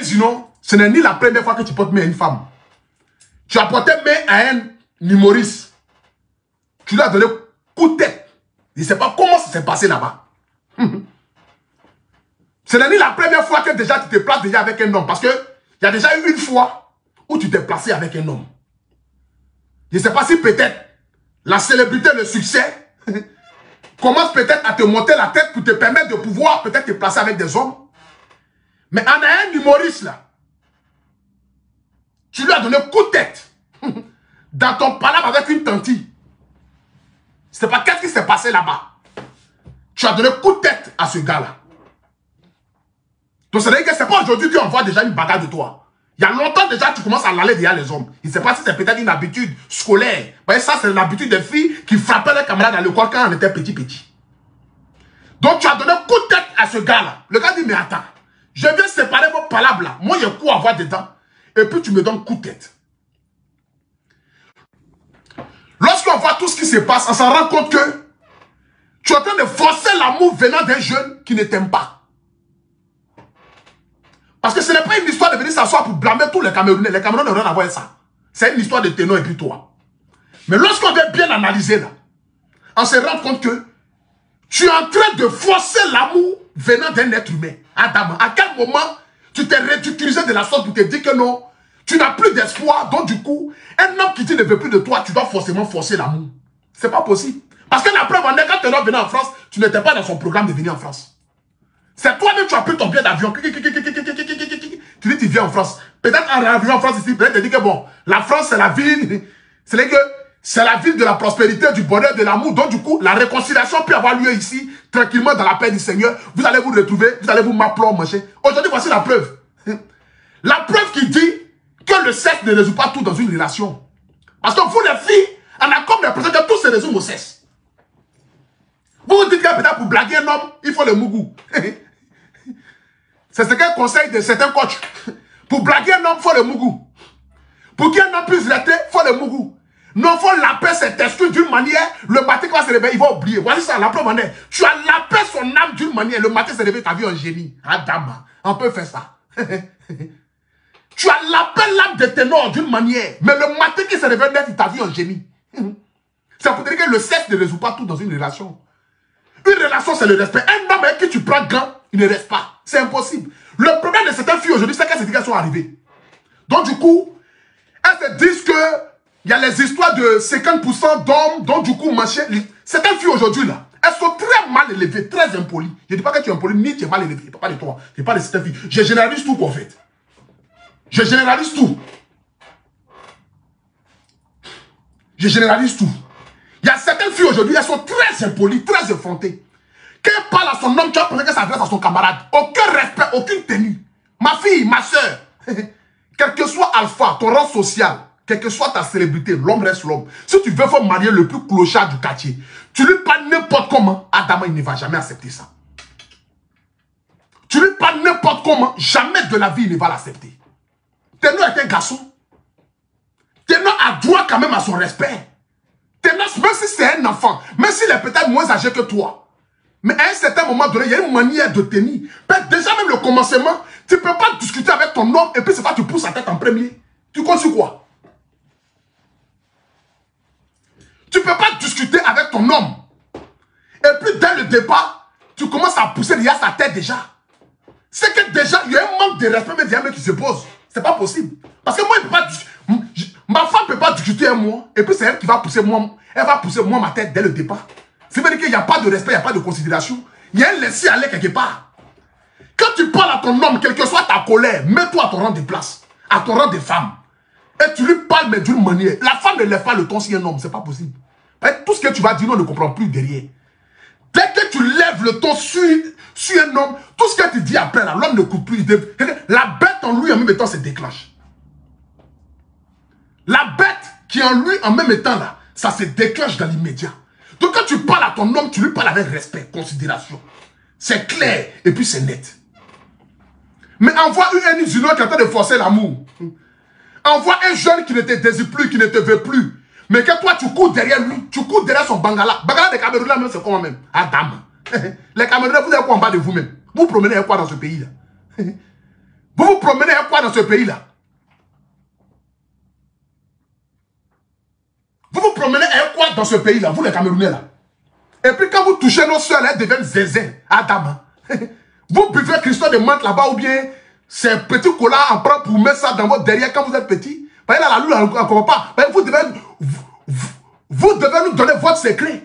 Eni Zino, ce n'est ni la première fois que tu portes main à une femme. Tu as porté main à un humoriste. Tu lui as donné coup de tête. Je ne sais pas comment ça s'est passé là-bas. Ce n'est ni la première fois que déjà tu te places déjà avec un homme. Parce qu'il y a déjà eu une fois où tu t'es placé avec un homme. Je ne sais pas si peut-être la célébrité, le succès commence peut-être à te monter la tête pour te permettre de pouvoir peut-être te placer avec des hommes. Mais en un humoriste là, tu lui as donné coup de tête dans ton palabre avec une tantille. Je ne sais pas qu'est-ce qui s'est passé là-bas. Tu as donné coup de tête à ce gars-là. Donc, c'est-à-dire que ce n'est pas aujourd'hui qu'on voit déjà une bagarre de toi. Il y a longtemps déjà, tu commences à l'aller derrière les hommes. Je ne sais pas si c'est peut-être une habitude scolaire. Vous voyez, ça, c'est l'habitude des filles qui frappaient les camarades à l'école quand on était petit. Donc, tu as donné coup de tête à ce gars-là. Le gars dit, mais attends, je viens séparer vos palabres là. Moi, il y a quoi à voir dedans. Et puis, tu me donnes coup de tête. Lorsqu'on voit tout ce qui se passe, on s'en rend compte que tu es en train de forcer l'amour venant d'un jeune qui ne t'aime pas. Parce que ce n'est pas une histoire de venir s'asseoir pour blâmer tous les Camerounais. Les Camerounais n'ont rien à voir avec ça. C'est une histoire de ténor et puis toi. Mais lorsqu'on veut bien analyser là, on se rend compte que tu es en train de forcer l'amour venant d'un être humain. Adam, à quel moment tu t'es ridiculisé de la sorte pour te dire que non, tu n'as plus d'espoir, donc du coup, un homme qui dit ne veut plus de toi, tu dois forcément forcer l'amour. C'est pas possible. Parce que la preuve en est, quand tu es venu en France, tu n'étais pas dans son programme de venir en France. C'est toi-même, tu as pris ton billet d'avion. Tu dis, tu viens en France. Peut-être en arrivant en France ici, peut-être tu dis que bon, la France, c'est la ville. C'est la ville de la prospérité, du bonheur, de l'amour. Donc, du coup, la réconciliation peut avoir lieu ici, tranquillement, dans la paix du Seigneur. Vous allez vous retrouver, vous allez vous m'appeler, manger. Aujourd'hui, voici la preuve. La preuve qui dit que le sexe ne résout pas tout dans une relation. Parce que vous, les filles, on a comme l'impression que tout se résume au sexe. Vous vous dites que peut-être pour blaguer un homme, il faut le mougou. C'est ce qu'un conseil de certains coachs. Pour blaguer un homme, il faut le mougou. Pour qu'un homme puisse rester, il faut le mougou. Non, il faut laper cet esprit d'une manière, le matin quand il va se réveiller, il va oublier. Voici ça, la preuve en est. Tu as lapé son âme d'une manière, le matin se réveille, tu as vu un génie. Adama, on peut faire ça. Tu as lapé l'âme de ténor d'une manière, mais le matin qui se réveille, tu as vu un génie. C'est pour dire que le sexe ne résout pas tout dans une relation. Une relation, c'est le respect. Un homme avec qui tu prends grand, il ne reste pas. C'est impossible. Le problème de certaines filles aujourd'hui, c'est qu'elles se disent qu'elles sont arrivées. Donc du coup, elles se disent que il y a les histoires de 50% d'hommes, donc du coup, machin. Certaines filles aujourd'hui, là, elles sont très mal élevées, très impolies. Je ne dis pas que tu es impoli, ni tu es mal élevé. Je ne parle pas de toi. Je parle de certaines filles. Je généralise tout, en fait. Je généralise tout. Je généralise tout. Il y a certaines filles aujourd'hui, elles sont très impolies, très effrontées. Quand elle parle à son homme, tu vas penser qu'elle s'adresse à son camarade. Aucun respect, aucune tenue. Ma fille, ma soeur, quel que soit alpha, ton rang social, quelle que soit ta célébrité, l'homme reste l'homme. Si tu veux faire marier le plus clochard du quartier, tu lui parles n'importe comment, Adama, il ne va jamais accepter ça. Tu lui parles n'importe comment, jamais de la vie, il ne va l'accepter. Ténor est un garçon. Ténor a droit quand même à son respect. Ténor, même si c'est un enfant, même s'il est peut-être moins âgé que toi, mais à un certain moment donné, il y a une manière de tenir. Déjà même le commencement, tu ne peux pas discuter avec ton homme et puis c'est pas tu pousses sa tête en premier. Tu comptes sur quoi? Tu ne peux pas discuter avec ton homme. Et puis dès le départ, tu commences à pousser derrière sa tête déjà. C'est que déjà, il y a un manque de respect, mais il y a un mec qui se pose. C'est pas possible. Parce que moi, il peut pas ma femme ne peut pas discuter avec moi. Et puis c'est elle qui va pousser moi. Elle va pousser moi ma tête dès le départ. C'est vrai qu'il n'y a pas de respect, il n'y a pas de considération. Il y a un laisser-aller quelque part. Quand tu parles à ton homme, quelle que soit ta colère, mets-toi à ton rang de place, à ton rang de femme. Et tu lui parles, mais d'une manière. La femme ne lève pas le ton si un homme, c'est pas possible. Tout ce que tu vas dire, on ne comprend plus derrière. Dès que tu lèves le ton sur un homme, tout ce que tu dis après, l'homme ne coupe plus. La bête en lui, en même temps, se déclenche. La bête qui est en lui, en même temps, là, ça se déclenche dans l'immédiat. Donc quand tu parles à ton homme, tu lui parles avec respect, considération. C'est clair et puis c'est net. Mais envoie une qui est en train de forcer l'amour. Envoie un jeune qui ne te désire plus, qui ne te veut plus. Mais que toi, tu cours derrière lui, tu cours derrière son Bangala. Bangala des Camerounais, même, c'est comment même? Adam. Les Camerounais, vous avez quoi en bas de vous-même? Vous promenez quoi dans ce pays-là? Vous vous promenez à quoi dans ce pays-là? Vous vous promenez à quoi dans ce pays-là, vous les Camerounais là? Et puis quand vous touchez nos soeurs, elles deviennent zézé, Adam. Vous buvez Christophe de menthe là-bas ou bien ces petits collants en prend pour mettre ça dans votre derrière quand vous êtes petit. Parce que là, la lune encore pas. Vous devez nous donner votre secret.